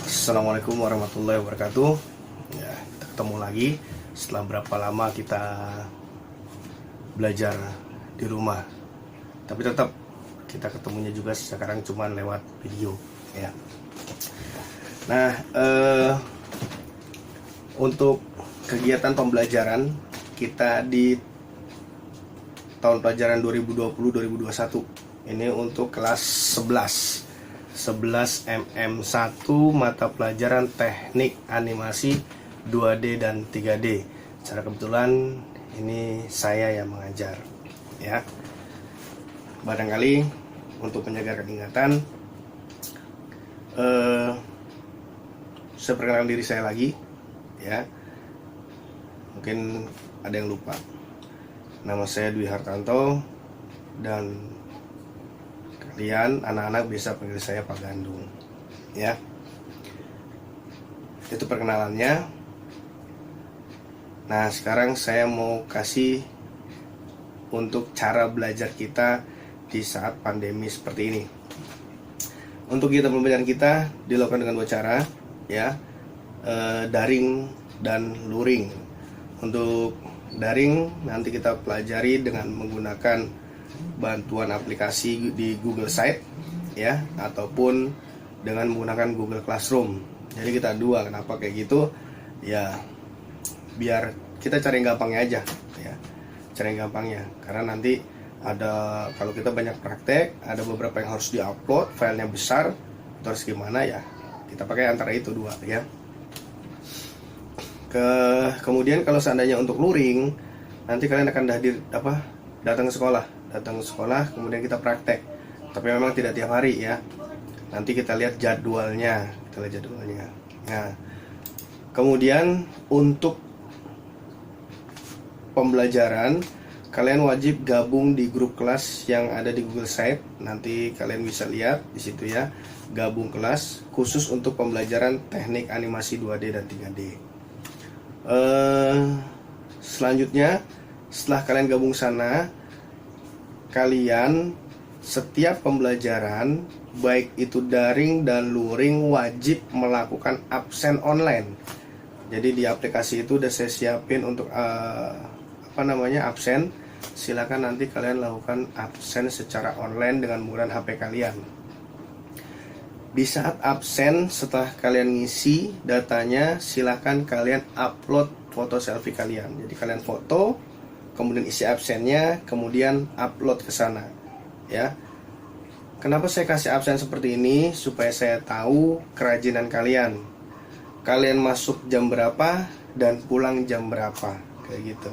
Assalamualaikum warahmatullahi wabarakatuh. Ya, kita ketemu lagi setelah berapa lama kita belajar di rumah. Tapi tetap kita ketemunya juga sekarang cuma lewat video, ya. Nah, untuk kegiatan pembelajaran kita di tahun pelajaran 2020-2021 ini untuk kelas 11 MM1 mata pelajaran teknik animasi 2D dan 3D. Secara kebetulan ini saya yang mengajar, ya. Barangkali untuk menjaga ingatan, saya perkenalkan diri saya lagi, ya. Mungkin ada yang lupa. Nama saya Dwi Hartanto, dan kalian anak-anak bisa panggil saya Pak Gandung, ya. Itu perkenalannya. Nah, sekarang saya mau kasih untuk cara belajar kita di saat pandemi seperti ini. Untuk kita pembelajaran kita dilakukan dengan dua cara, ya, daring dan luring. Untuk daring nanti kita pelajari dengan menggunakan bantuan aplikasi di Google Site, ya, ataupun dengan menggunakan Google Classroom. Jadi kita dua. Kenapa kayak gitu? Ya, biar kita cari yang gampangnya aja, ya. Cari yang gampangnya, karena nanti ada, kalau kita banyak praktek, ada beberapa yang harus diupload, filenya besar, terus gimana, ya. Kita pakai antara itu dua, ya. Kemudian kalau seandainya untuk luring, nanti kalian akan datang ke sekolah, kemudian kita praktek. Tapi memang tidak tiap hari, ya. Nanti kita lihat jadwalnya, Nah, kemudian untuk pembelajaran, kalian wajib gabung di grup kelas yang ada di Google Site. Nanti kalian bisa lihat di situ, ya. Gabung kelas khusus untuk pembelajaran teknik animasi 2D dan 3D. Selanjutnya, setelah kalian gabung sana, kalian setiap pembelajaran, baik itu daring dan luring, wajib melakukan absen online. Jadi di aplikasi itu udah saya siapin untuk absen. Silakan nanti kalian lakukan absen secara online dengan menggunakan HP kalian. Di saat absen, setelah kalian ngisi datanya, silakan kalian upload foto selfie kalian. Jadi kalian foto, kemudian isi absennya, kemudian upload ke sana, ya. Kenapa saya kasih absen seperti ini? Supaya saya tahu kerajinan kalian. Kalian masuk jam berapa dan pulang jam berapa, kayak gitu.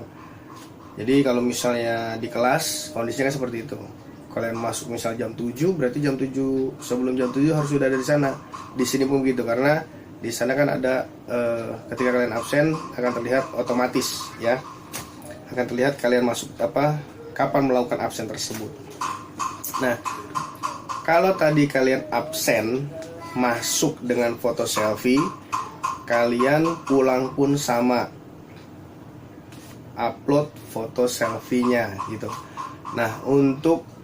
Jadi kalau misalnya di kelas, kondisinya kan seperti itu. Kalian masuk misal jam 7, berarti jam 7, sebelum jam 7 harus sudah ada di sana. Di sini pun begitu, karena di sana kan ada ketika kalian absen akan terlihat otomatis, ya. Akan terlihat kalian masuk kapan melakukan absen tersebut. Nah, kalau tadi kalian absen masuk dengan foto selfie, kalian pulang pun sama, upload foto selfie-nya, gitu. Nah, untuk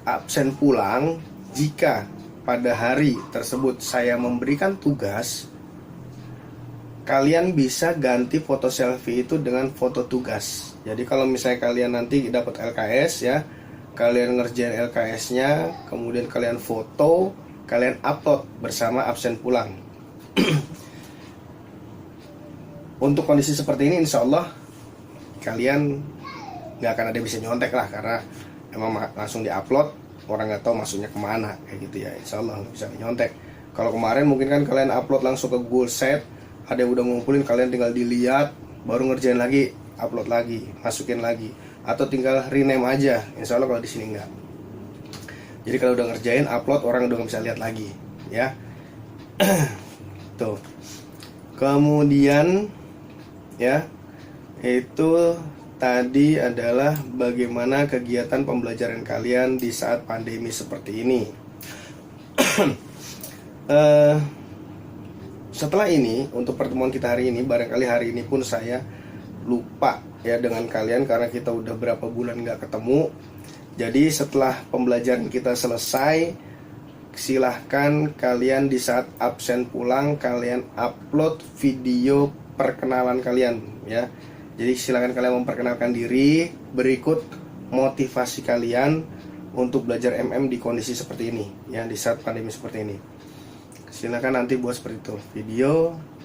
absen pulang, jika pada hari tersebut saya memberikan tugas, kalian bisa ganti foto selfie itu dengan foto tugas. Jadi kalau misalnya kalian nanti dapat LKS, ya, kalian ngerjain LKS-nya, kemudian kalian foto, kalian upload bersama absen pulang. Untuk kondisi seperti ini, insya Allah kalian nggak akan ada yang bisa nyontek lah, karena emang langsung diupload, orang nggak tahu masuknya kemana, kayak gitu, ya. Insya Allah nggak bisa nyontek. Kalau kemarin mungkin kan kalian upload langsung ke Google Site, ada yang udah ngumpulin, kalian tinggal dilihat, baru ngerjain lagi, upload lagi, masukin lagi, atau tinggal rename aja. Insya Allah kalau di sini enggak. Jadi kalau udah ngerjain, upload, orang udah nggak bisa lihat lagi, ya. Tuh. Kemudian, ya, itu tadi adalah bagaimana kegiatan pembelajaran kalian di saat pandemi seperti ini. Setelah ini, untuk pertemuan kita hari ini, barangkali hari ini pun saya lupa, ya, dengan kalian, karena kita udah berapa bulan nggak ketemu. Jadi setelah pembelajaran kita selesai, silahkan kalian di saat absen pulang kalian upload video perkenalan kalian ya. Jadi silahkan kalian memperkenalkan diri, berikut motivasi kalian untuk belajar MM di kondisi seperti ini ya, di saat pandemi seperti ini. Silahkan nanti buat seperti itu, video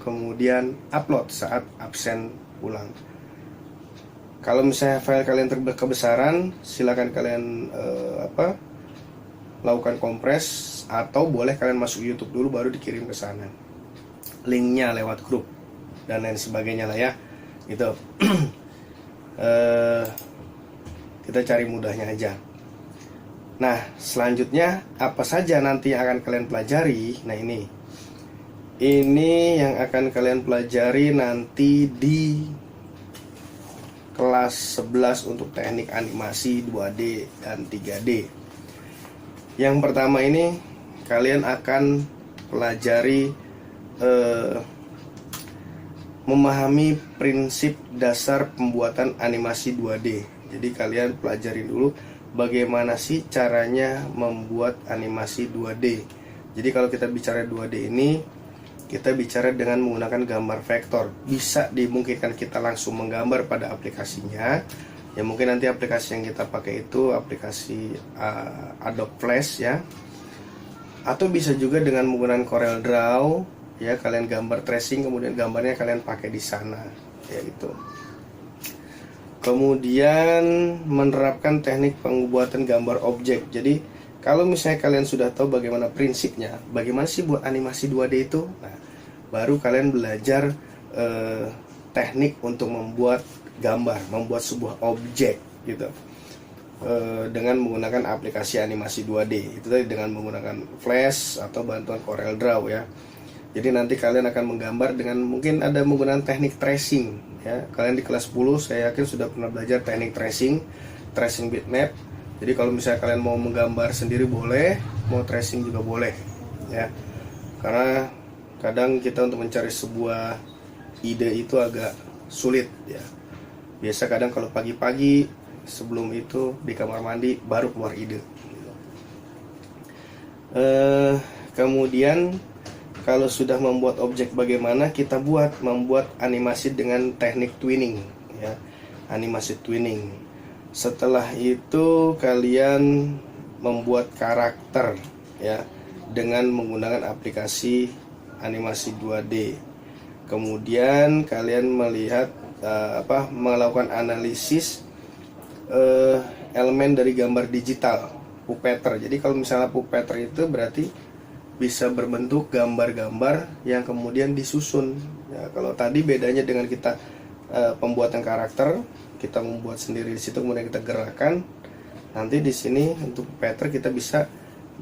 kemudian upload saat absen pulang. Kalau misalnya file kalian kebesaran, silakan kalian lakukan kompres, atau boleh kalian masuk YouTube dulu baru dikirim ke sana. Linknya lewat grup dan lain sebagainya lah ya. Gitu. Kita cari mudahnya aja. Nah, selanjutnya apa saja nanti yang akan kalian pelajari? Nah, ini yang akan kalian pelajari nanti di kelas 11 untuk teknik animasi 2D dan 3D. Yang pertama ini kalian akan pelajari memahami prinsip dasar pembuatan animasi 2D. Jadi kalian pelajari dulu bagaimana sih caranya membuat animasi 2D. Jadi kalau kita bicara 2D ini, kita bicara dengan menggunakan gambar vektor. Bisa dimungkinkan kita langsung menggambar pada aplikasinya. Ya mungkin nanti aplikasi yang kita pakai itu aplikasi Adobe Flash ya. Atau bisa juga dengan menggunakan Corel Draw ya, kalian gambar tracing kemudian gambarnya kalian pakai di sana ya gitu. Kemudian menerapkan teknik pembuatan gambar objek. Jadi kalau misalnya kalian sudah tahu bagaimana prinsipnya, bagaimana sih buat animasi 2D itu, nah baru kalian belajar teknik untuk membuat gambar, membuat sebuah objek gitu, dengan menggunakan aplikasi animasi 2D itu tadi, dengan menggunakan Flash atau bantuan Corel Draw ya. Jadi nanti kalian akan menggambar dengan mungkin ada menggunakan teknik tracing ya. Kalian di kelas 10 saya yakin sudah pernah belajar teknik tracing bitmap. Jadi kalau misalnya kalian mau menggambar sendiri boleh, mau tracing juga boleh ya. Karena kadang kita untuk mencari sebuah ide itu agak sulit ya. Biasa kadang kalau pagi-pagi sebelum itu di kamar mandi baru keluar ide. Kemudian kalau sudah membuat objek, bagaimana kita membuat animasi dengan teknik twinning ya, animasi twinning. Setelah itu kalian membuat karakter ya dengan menggunakan aplikasi animasi 2D. Kemudian kalian melihat melakukan analisis elemen dari gambar digital Puppeteer. Jadi kalau misalnya Puppeteer itu berarti bisa berbentuk gambar-gambar yang kemudian disusun ya. Kalau tadi bedanya dengan kita pembuatan karakter, kita membuat sendiri di situ kemudian kita gerakan. Nanti di sini untuk Puppeteer kita bisa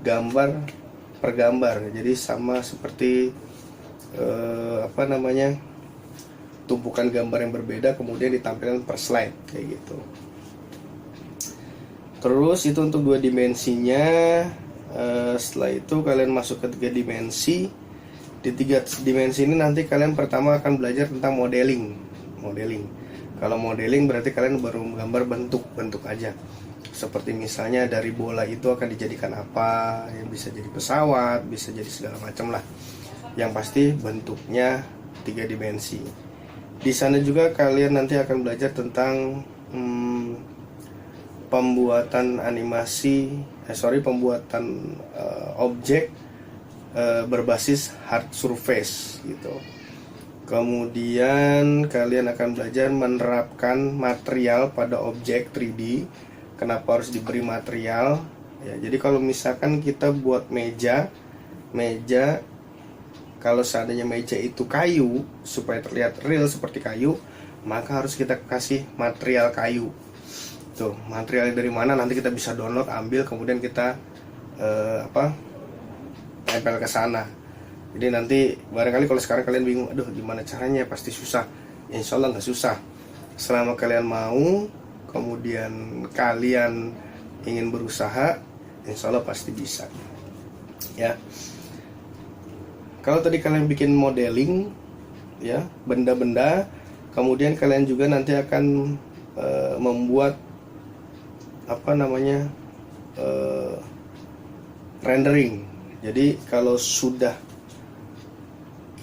gambar per gambar. Jadi sama seperti tumpukan gambar yang berbeda kemudian ditampilkan per slide kayak gitu. Terus itu untuk 2 dimensinya. Setelah itu kalian masuk ke 3 dimensi. Di 3 dimensi ini nanti kalian pertama akan belajar tentang modeling. Kalau modeling berarti kalian baru menggambar bentuk aja. Seperti misalnya dari bola itu akan dijadikan apa, yang bisa jadi pesawat, bisa jadi segala macam lah. Yang pasti bentuknya 3 dimensi. Di sana juga kalian nanti akan belajar tentang pembuatan objek berbasis hard surface gitu. Kemudian kalian akan belajar menerapkan material pada objek 3D. Kenapa harus diberi material? Ya, jadi kalau misalkan kita buat meja, kalau seandainya meja itu kayu, supaya terlihat real seperti kayu, maka harus kita kasih material kayu. Tuh, materialnya dari mana nanti kita bisa download, ambil, kemudian kita tempel ke sana. Jadi nanti barangkali kalau sekarang kalian bingung, aduh gimana caranya, pasti susah. Insya Allah nggak susah. Selama kalian mau, kemudian kalian ingin berusaha, insya Allah pasti bisa. Ya. Kalau tadi kalian bikin modeling, ya benda-benda, kemudian kalian juga nanti akan membuat rendering Jadi kalau sudah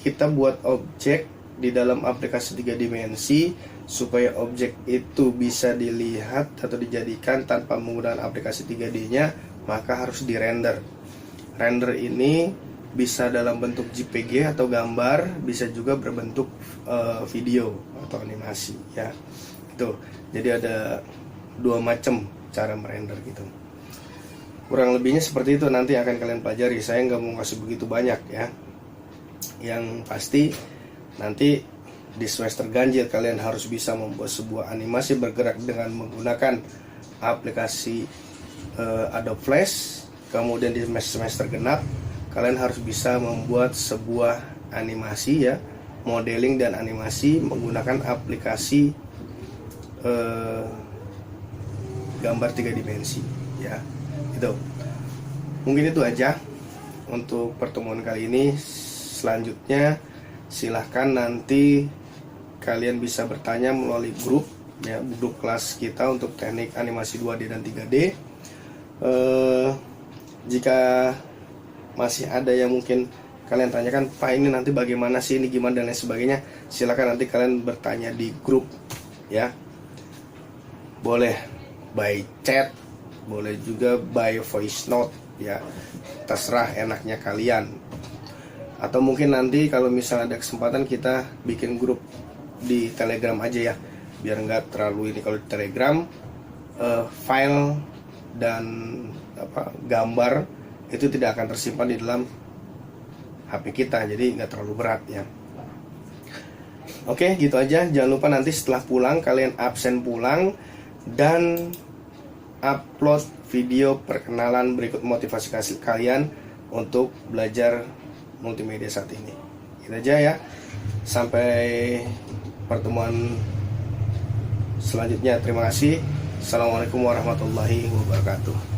kita buat objek di dalam aplikasi 3 dimensi, supaya objek itu bisa dilihat atau dijadikan tanpa menggunakan aplikasi 3D-nya, maka harus dirender. Render ini bisa dalam bentuk JPG atau gambar, bisa juga berbentuk video atau animasi ya. Itu. Jadi ada dua macam cara merender gitu. Kurang lebihnya seperti itu, nanti akan kalian pelajari. Saya nggak mau kasih begitu banyak ya. Yang pasti nanti di semester ganjil kalian harus bisa membuat sebuah animasi bergerak dengan menggunakan aplikasi Adobe Flash. Kemudian di semester genap kalian harus bisa membuat sebuah animasi ya, modeling dan animasi menggunakan aplikasi gambar 3 dimensi ya. Itu. Mungkin itu aja untuk pertemuan kali ini. Selanjutnya silahkan nanti kalian bisa bertanya melalui grup ya, grup kelas kita untuk teknik animasi 2D dan 3D. Jika masih ada yang mungkin kalian tanyakan, Pak ini nanti bagaimana sih, ini gimana dan lain sebagainya, silahkan nanti kalian bertanya di grup ya. Boleh by chat, boleh juga by voice note ya, terserah enaknya kalian. Atau mungkin nanti kalau misalnya ada kesempatan kita bikin grup di Telegram aja ya, biar nggak terlalu ini. Kalau di Telegram file dan gambar itu tidak akan tersimpan di dalam HP kita, jadi nggak terlalu berat ya. Oke, gitu aja. Jangan lupa nanti setelah pulang kalian absen pulang dan upload video perkenalan berikut motivasi kalian untuk belajar multimedia saat ini. Gitu aja ya. Sampai pertemuan selanjutnya. Terima kasih. Assalamualaikum warahmatullahi wabarakatuh.